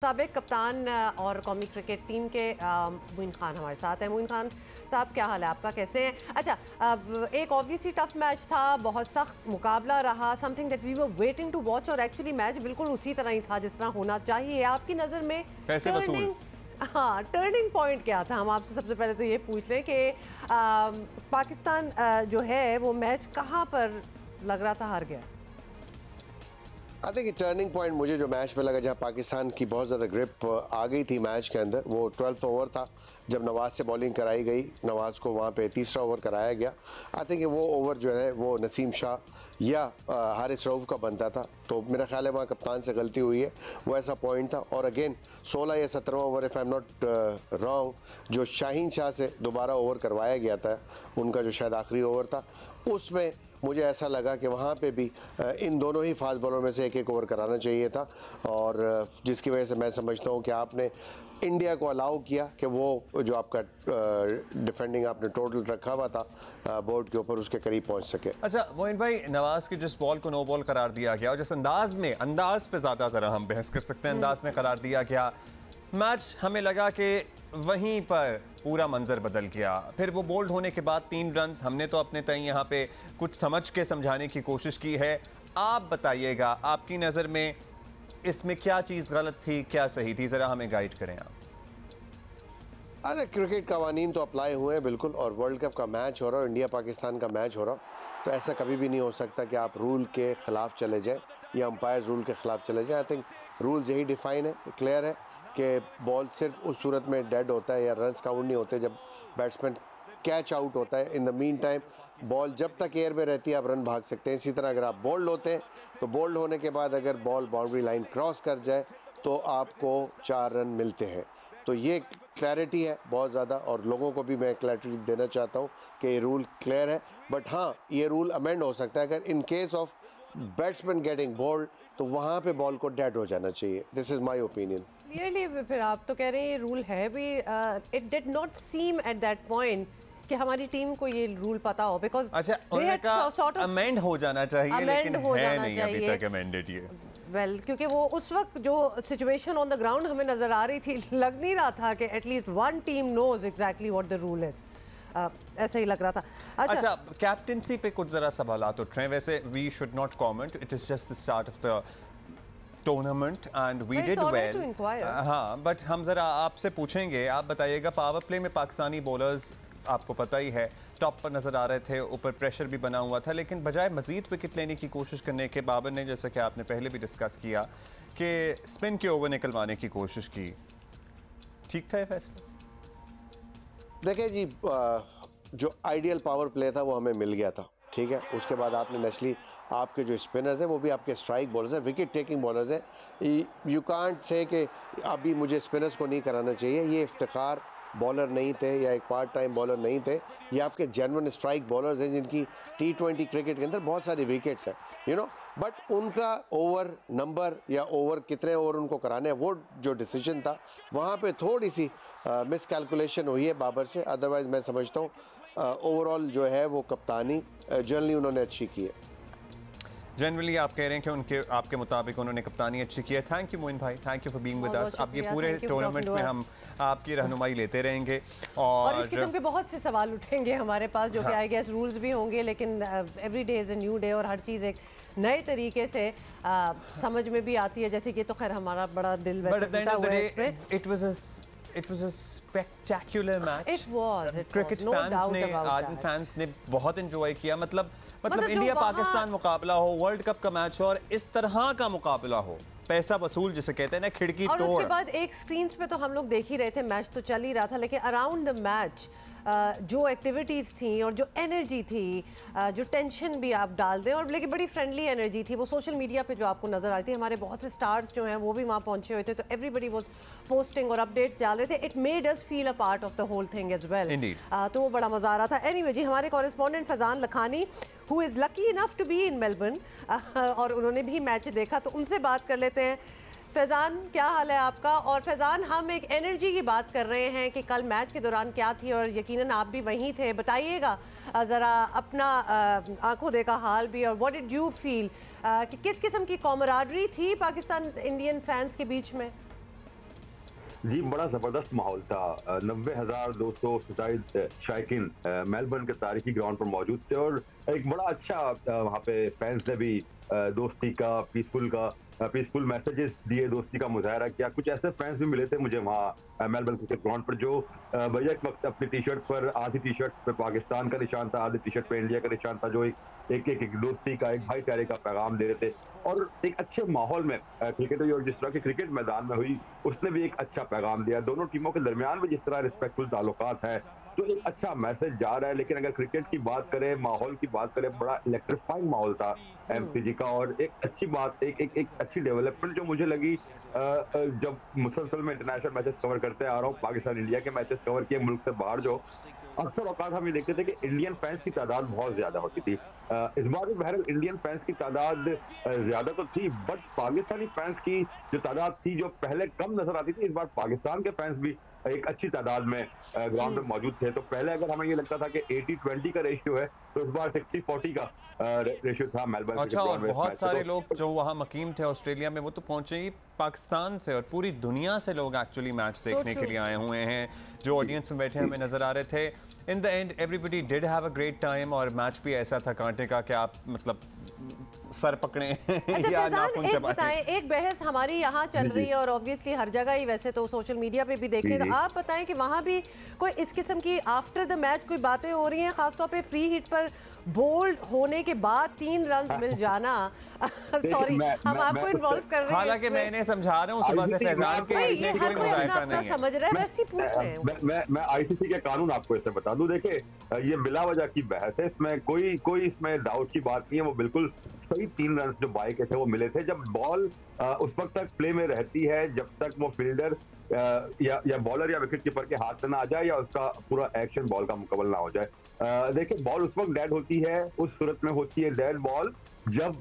साबिक कप्तान और कौमी क्रिकेट टीम के मोइन खान हमारे साथ हैं। मोइन खान साहब, क्या हाल है आपका, कैसे हैं? अच्छा, अब एक ऑब्वियसली टफ मैच था, बहुत सख्त मुकाबला रहा, something that we were waiting to watch, और एक्चुअली मैच बिल्कुल उसी तरह ही था जिस तरह होना चाहिए। आपकी नज़र में टर्निंग पॉइंट क्या था? हम आपसे सबसे पहले तो ये पूछ लें कि पाकिस्तान जो है वो मैच कहाँ पर लग रहा था हार गया? आई थिंक टर्निंग पॉइंट मुझे जो मैच में लगा, जहाँ पाकिस्तान की बहुत ज़्यादा ग्रिप आ गई थी मैच के अंदर, वो 12th ओवर था जब नवाज़ से बॉलिंग कराई गई। नवाज़ को वहाँ पे तीसरा ओवर कराया गया। आई थिंक वो ओवर जो है वो नसीम शाह या हारिस रऊफ़ का बनता था, तो मेरा ख्याल है वहाँ कप्तान से गलती हुई है, वो ऐसा पॉइंट था। और अगेन 16 या 17वां over, if I am not wrong, जो शाहीन शाह से दोबारा ओवर करवाया गया था, उनका जो शायद आखिरी ओवर था, उसमें मुझे ऐसा लगा कि वहाँ पे भी इन दोनों ही फास्ट बॉलर में से एक एक ओवर कराना चाहिए था, और जिसकी वजह से मैं समझता हूँ कि आपने इंडिया को अलाउ किया कि वो जो आपका डिफेंडिंग आपने टोटल रखा हुआ था बोर्ड के ऊपर, उसके करीब पहुँच सके। अच्छा मोइन भाई, नवाज़ की जिस बॉल को नो बॉल करार दिया गया और जिस अंदाज पे ज़्यादा ज़रा हम बहस कर सकते हैं, अंदाज में करार दिया गया, मैच हमें लगा कि वहीं पर पूरा मंजर बदल गया। फिर वो बोल्ड होने के बाद 3 रन, हमने तो अपने तय यहाँ पे कुछ समझ के समझाने की कोशिश की है। आप बताइएगा, आपकी नज़र में इसमें क्या चीज़ गलत थी, क्या सही थी, ज़रा हमें गाइड करें आप। अरे क्रिकेट कवानीन तो अप्लाई हुए हैं बिल्कुल, और वर्ल्ड कप का मैच हो रहा है, इंडिया पाकिस्तान का मैच हो रहा, तो ऐसा कभी भी नहीं हो सकता कि आप रूल के ख़िलाफ़ चले जाएं या अंपायर रूल के ख़िलाफ़ चले जाएं। आई थिंक रूल्स यही डिफ़ाइन है, क्लियर है कि बॉल सिर्फ उस सूरत में डेड होता है या रन्स काउंट नहीं होते जब बैट्समैन कैच आउट होता है। In the mean time ball जब तक एयर में रहती है आप रन भाग सकते हैं। इसी तरह अगर आप बोल्ड होते हैं तो बोल्ड होने के बाद अगर बॉल बाउंड्री लाइन क्रॉस कर जाए तो आपको 4 रन मिलते हैं। तो ये क्लैरिटी है बहुत ज़्यादा, और लोगों को भी मैं क्लैरिटी देना चाहता हूँ कि ये रूल क्लियर है। बट हाँ, ये रूल अमेंड हो सकता है अगर in case of batsman getting bowled, तो वहाँ पे बॉल को डेड हो जाना चाहिए। This is my opinion. Clearly फिर आप तो कह रहे हैं ये रूल है भी, it did not seam at that point कि हमारी टीम को ये रूल पता हो, बिकॉज अच्छा उनका अमेंड हो जाना चाहिए, लेकिन है नहीं अभी तक अमेंडेड ये। वेल, क्योंकि वो उस वक्त जो सिचुएशन ऑन द ग्राउंड हमें नजर आ रही थी, लग नहीं रहा था कि at least one team knows exactly what the rule is. ऐसा ही लग रहा था। अच्छा, कैप्टनसी पे कुछ जरा सवालात उठ रहे हैं। वैसे we should not comment, it is just the start of the tournament and we did well. हाँ, बट हम जरा आपसे पूछेंगे, आप बताइएगा, पावर प्ले में पाकिस्तानी बॉलर्स आपको पता ही है टॉप पर नज़र आ रहे थे, ऊपर प्रेशर भी बना हुआ था, लेकिन बजाय मज़ीद विकेट लेने की कोशिश करने के बाबर ने, जैसा कि आपने पहले भी डिस्कस किया, कि स्पिन के ओवर निकलवाने की कोशिश की। ठीक था ये फैसला? देखिए जी, जो आइडियल पावर प्ले था वो हमें मिल गया था, ठीक है। उसके बाद आपने नेचुरली आपके जो स्पिनर्स हैं वो भी आपके स्ट्राइक बॉलर्स हैं, विकेट टेकिंग बॉलर्स हैं। यू कांट से कि अभी मुझे स्पिनर्स को नहीं कराना चाहिए। ये इफ्तिखार बॉलर नहीं थे या एक पार्ट टाइम बॉलर नहीं थे, ये आपके जेन्युइन स्ट्राइक बॉलर्स हैं जिनकी T20 क्रिकेट के अंदर बहुत सारी विकेट्स हैं, यू नो। बट उनका ओवर नंबर या ओवर कितने ओवर उनको कराने हैं, वो जो डिसीजन था वहाँ पे थोड़ी सी मिसकैलकुलेशन हुई है बाबर से। अदरवाइज़ मैं समझता हूँ ओवरऑल जो है वो कप्तानी जनरली उन्होंने अच्छी की है। जनरली आप कह रहे हैं कि आपके मुताबिक उन्होंने कप्तानी अच्छी की है। थैंक यू मोइन भाई, thank you for being with us. अब ये पूरे टूर्नामेंट में हम आपकी रहनुमाई लेते रहेंगे, और इस किस्म के बहुत से सवाल उठेंगे हमारे पास, जो कि आई गेस रूल्स भी होंगे, लेकिन every day is a new day, और हर चीज़ एक नए तरीके से समझ में भी आती है। जैसे कि तो खैर हमारा बड़ा दिल वैसे हुआ है इसमें। It was a spectacular match. It was. Cricket no fans ने, आर्मी फैंस ने बहुत एंजॉय किया। मतलब इंडिया पाकिस्तान मुकाबला हो, वर्ल्ड कप का मैच हो, और इस तरह का मुकाबला हो, पैसा वसूल जिसे कहते हैं ना, खिड़की तोड़। और उसके बाद एक स्क्रीन पे तो हम लोग देख ही रहे थे, मैच तो चल ही रहा था, लेकिन अराउंड द मैच जो एक्टिविटीज़ थी और जो एनर्जी थी, जो टेंशन भी आप डाल दें, और लेकिन बड़ी फ्रेंडली एनर्जी थी, वो सोशल मीडिया पे जो आपको नज़र आ रही थी। हमारे बहुत से स्टार्स जो हैं वो भी वहाँ पहुँचे हुए थे, तो एवरीबडी वाज पोस्टिंग और अपडेट्स डाल रहे थे। It made us feel a part of the whole thing as well. तो वो बड़ा मज़ा आ रहा था। एनीवे जी, हमारे correspondent Faizan Lakhani, who is lucky enough to be in Melbourne, और उन्होंने भी मैच देखा, तो उनसे बात कर लेते हैं। फैज़ान, क्या हाल है आपका? और फैज़ान, हम एक एनर्जी की बात कर रहे हैं कि कल मैच के दौरान क्या थी, और यकीनन आप भी वहीं थे। बताइएगा ज़रा अपना आंखों देखा हाल भी, और व्हाट डिड यू फील कि किस किस्म की कॉमराडरी थी पाकिस्तान इंडियन फैंस के बीच में? जी बड़ा जबरदस्त माहौल था। 90,200 शायकीन मेलबर्न के तारीखी ग्राउंड पर मौजूद थे और एक बड़ा अच्छा वहाँ पे फैंस ने भी दोस्ती का पीसफुल मैसेजेस दिए, दोस्ती का मुजाहरा किया। कुछ ऐसे फैंस भी मिले थे मुझे वहाँ मेलबर्न क्रिकेट ग्राउंड पर जो भैया एक वक्त अपनी टी शर्ट पर, आधी टी शर्ट पर पाकिस्तान का निशान था, आधी टी शर्ट पर इंडिया का निशान था, जो एक दोस्ती का, एक भाईचारे का पैगाम दे रहे थे। और एक अच्छे माहौल में क्रिकेट हुई और जिस तरह की क्रिकेट मैदान में हुई उसने भी एक अच्छा पैगाम दिया। दोनों टीमों के दरमियान भी जिस तरह रिस्पेक्टफुल ताल्लुकात है तो एक अच्छा मैसेज जा रहा है। लेकिन अगर क्रिकेट की बात करें, माहौल की बात करें, बड़ा इलेक्ट्रीफाइंग माहौल था एमसीजी का। और एक अच्छी बात, एक अच्छी डेवलपमेंट जो मुझे लगी जब मुसलसल में इंटरनेशनल मैचेस कवर करते आ रहा हूँ, पाकिस्तान इंडिया के मैचेस कवर किए मुल्क से बाहर, जो अक्सर औकात हम ये देखते थे कि इंडियन फैंस की तादाद बहुत ज्यादा होती थी। इस बार भी बहरहाल इंडियन फैंस की तादाद ज्यादा तो थी, बट पाकिस्तानी फैंस की जो तादाद थी जो पहले कम नजर आती थी, इस बार पाकिस्तान के फैंस भी एक अच्छी तादाद में ग्राउंड में मौजूद थे। तो पहले अगर हमें ये लगता था कि 80-20 का रेशियो है तो इस बार 60-40 का रेशियो था मेलबर्न। अच्छा, और बहुत सारे लोग जो वहाँ मकीम थे ऑस्ट्रेलिया में वो तो पहुंचे ही पाकिस्तान से और पूरी दुनिया से लोग एक्चुअली मैच देखने के लिए आए हुए हैं, जो ऑडियंस में बैठे हमें नजर आ रहे थे। In the end everybody did have a great time और मैच भी ऐसा था कांटे का कि आप मतलब सर पकड़े या नाखून चबाएं। एक बहस हमारी यहाँ चल रही है और ऑब्वियसली हर जगह ही, वैसे तो सोशल मीडिया पे भी देखें, तो आप बताएं कि वहाँ भी कोई इस किस्म की आफ्टर द मैच कोई बातें हो रही हैं, खासतौर पे फ्री हिट पर बोल्ड होने के बाद 3 रन मिल जाना। सॉरी हम आपको इन्वॉल्व कर रहे हैं, हालांकि मैं इन्हें समझा रहा हूँ सुबह से फैजान के इसमें कोई मुजाहिदा नहीं है, समझ रहे हैं, वैसे ही पूछ रहे हैं। मैं आईसीसी के कानून आपको इससे बता दूं। देखिए ये बिला वजह की बहस है, इसमें कोई इसमें डाउट की बात नहीं है। वो बिल्कुल सही 3 रन जो बाई के थे वो मिले थे। जब बॉल उस वक्त तक प्ले में रहती है जब तक वो फील्डर या बॉलर या विकेट कीपर के हाथ में ना आ जाए या उसका पूरा एक्शन बॉल का मुकम्मल ना हो जाए। देखिए बॉल उस वक्त डेड होती है, उस सूरत में होती है डेड बॉल जब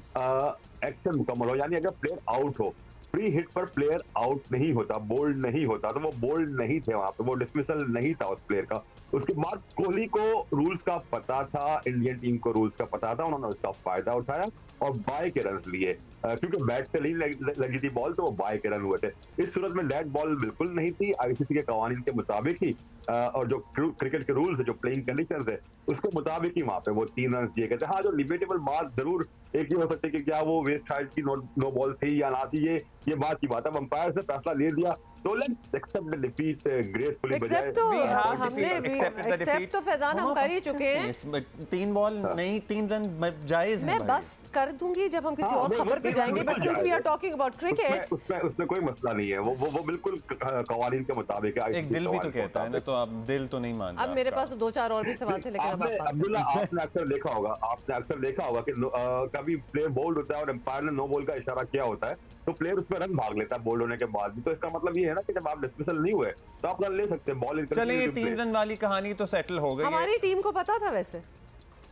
एक्शन मुकम्मल हो, यानी अगर प्लेयर आउट हो। फ्री हिट पर प्लेयर आउट नहीं होता, बोल्ड नहीं होता, तो वो बोल्ड नहीं थे वहां पे, वो डिसमिसल नहीं था उस प्लेयर का। उसके बाद कोहली को रूल्स का पता था, इंडियन टीम को रूल्स का पता था, उन्होंने उसका फायदा उठाया और बाय के रन लिए। क्योंकि बैट से नहीं लगी थी बॉल तो वो बाय के रन हुए थे। इस सूरत में डेड बॉल बिल्कुल नहीं थी, आईसीसी के कवानीन के मुताबिक ही और जो क्रिकेट के रूल्स है, जो प्लेइंग कंडीशंस है, उसके मुताबिक ही वहां पे वो 3 रन दिए गए थे। हाँ, जो डिबेटेबल बात जरूर एक ही हो सकती है कि क्या वो वेस्ट साइड की नो बॉल थी या ना थी, ये बात की बात है। अंपायर से फैसला ले दिया तो let's accept the defeat gracefully, बजाय हमने एक्सेप्ट तो फैजान हम कर ही चुके हैं। 3 बॉल नहीं, 3 रन जायज है। मैं बस कर दूंगी जब हम किसी और खबर पे जाएंगे, but since we are talking about cricket उसमें कोई मसला नहीं है, वो बिल्कुल कवानीन के मुताबिक है। एक दिल भी तो कहता है ना, तो आप दिल तो नहीं मानते। अब मेरे पास तो 2-4 और भी सवाल थे, लेकिन अब्दुल्ला आपने अक्सर देखा होगा कि कभी प्लेयर बोल्ड होता है और एम्पायर ने नो बॉल का इशारा किया होता है तो प्लेयर उसमें रन भाग लेता है बोल्ड होने के बाद भी। तो इसका मतलब ये है ना कि जब आप डिसमिसल नहीं हुए तो आप रन ले सकते हैं। बॉल चलिए 3 रन वाली कहानी तो सेटल हो गई। हमारी टीम को पता था वैसे।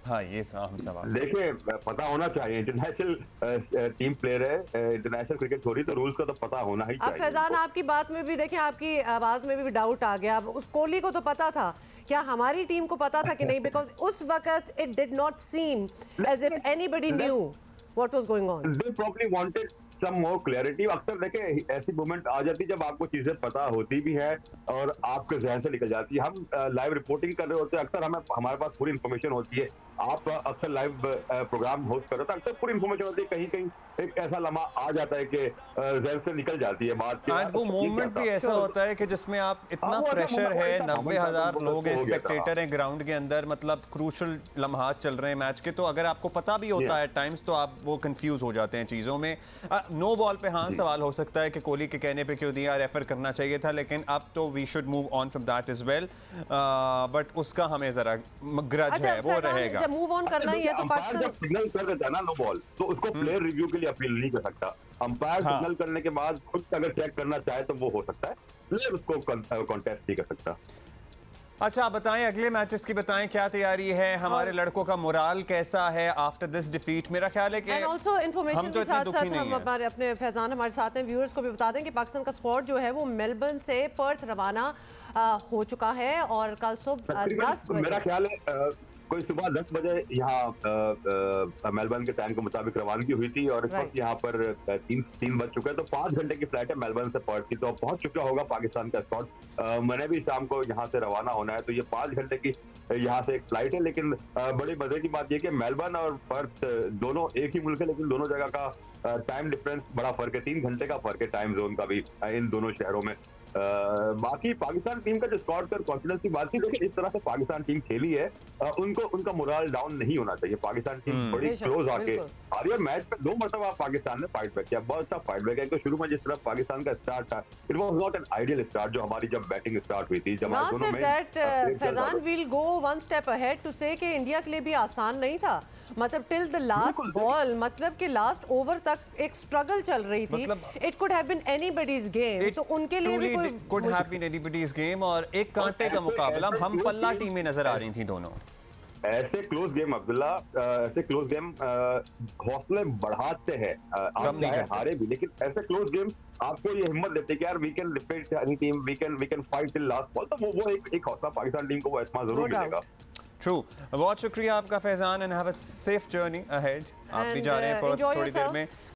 हाँ, ये हम सवाल देखिए पता होना चाहिए, इंटरनेशनल टीम प्लेयर है, इंटरनेशनल क्रिकेट हो रही तो रूल्स का तो पता होना ही चाहिए। अब फैजान आपकी बात में भी देखें, आपकी आवाज में भी डाउट आ गया। अब उस कोहली को तो पता था, क्या हमारी टीम को पता था कि नहीं? बिकॉज उस वक्त it did not seem as if anybody knew what was going on. They probably wanted some more clarity. अक्सर देखें ऐसी मोमेंट आ जाती है जब आपको चीजें पता होती भी है और आपके जहन से निकल जाती है। हम लाइव रिपोर्टिंग कर रहे होते हैं, अक्सर हमारे पास पूरी इन्फॉर्मेशन होती है। आप अक्सर लाइव प्रोग्राम होस्ट कर रहे हो तो अक्सर पूरी इन्फॉर्मेशन होती है, कहीं कहीं एक ऐसा लम्हा आ जाता है कि जहन से निकल जाती है बात। वो मोमेंट भी ऐसा होता है कि जिसमें आप इतना प्रेशर है, 90,000 लोग हैं, स्पेक्टेटर हैं ग्राउंड के अंदर, मतलब क्रूशल लम्हात चल रहे हैं मैच के, तो अगर आपको पता भी होता है टाइम्स तो आप वो कंफ्यूज हो जाते हैं चीजों में। नो बॉल पे हाँ सवाल हो सकता है कि कोहली के कहने पे क्यों दिया, रेफर करना चाहिए था, लेकिन अब तो we should move on from that as well. But उसका हमें जरा ग्रज है, वो रहेगा। जब मूव ऑन करना ही है तो पाकिस्तान जब सिग्नल कर देता है ना नो बॉल, तो उसको प्लेयर रिव्यू के लिए अपील नहीं कर सकता। अंपायर सिग्नल करने के बाद खुद अगर चेक करना चाहे तो वो हो सकता है, प्लेयर उसको कॉन्टेस्ट नहीं कर सकता। अच्छा बताएं, अगले मैचेस की बताएं, क्या तैयारी है, हमारे लड़कों का मोराल कैसा है आफ्टर दिस डिफीट? मेरा ख्याल है कि ऑल्सो इन्फॉर्मेशन के साथ साथ हम हमारे अपने फैजान हमारे साथ हैं, व्यूअर्स को भी बता दें कि पाकिस्तान का स्क्वाड जो है वो मेलबर्न से पर्थ रवाना हो चुका है और कल सुबह 10 बजे मेरा ख्याल है कोई सुबह 10 बजे यहाँ मेलबर्न के टाइम के मुताबिक रवानगी हुई थी और इस वक्त यहाँ पर 3 बज चुके हैं, तो 5 घंटे की फ्लाइट है मेलबर्न से पर्थ की, तो पहुंच चुका होगा पाकिस्तान का स्कॉट। मैंने भी शाम को यहाँ से रवाना होना है, तो ये 5 घंटे की यहाँ से एक फ्लाइट है। लेकिन बड़ी मजे की बात यह कि मेलबर्न और पर्थ दोनों एक ही मुल्क है, लेकिन दोनों जगह का टाइम डिफरेंस बड़ा फर्क है, 3 घंटे का फर्क है टाइम जोन का भी इन दोनों शहरों में। बाकी पाकिस्तान टीम का जो स्क्वाड और कॉन्फिडेंस की बात थी, लेकिन इस तरह से पाकिस्तान टीम खेली है, उनका मोरल डाउन नहीं होना चाहिए। पाकिस्तान टीम बड़ी क्लोज आके आ रही है। मैच में 2 मरतबा पाकिस्तान ने फाइट बैक किया, बहुत अच्छा फाइट बैक है। तो शुरू में जिस तरह पाकिस्तान का स्टार्ट था, it was not an ideal start जो हमारी जब बैटिंग स्टार्ट हुई थी, जब दोनों में Faizan will go one step ahead to say कि इंडिया के लिए भी आसान नहीं था, मतलब टिल द लास्ट बॉल, मतलब कि लास्ट ओवर तक एक स्ट्रगल चल रही थी। It could have been anybody's game, तो उनके लिए भी कोई could have been anybody's game, और एक कांटे का मुकाबला, हम पल्ला टीमें नजर आ रही थी दोनों। ऐसे क्लोज गेम अब्दुल्ला, ऐसे क्लोज गेम हौसले बढ़ाते हैं, आप चाहे हारे भी, लेकिन ऐसे क्लोज गेम आपको ये हिम्मत देते हैं कि यार we can defeat any team, we can fight till last ball. तो वो एक हौसला पाकिस्तान टीम को वो एतमाद जरूर मिलेगा। ट्रू, बहुत शुक्रिया आपका Faizan, and have a safe journey ahead. आप भी जा रहे हैं थोड़ी देर में।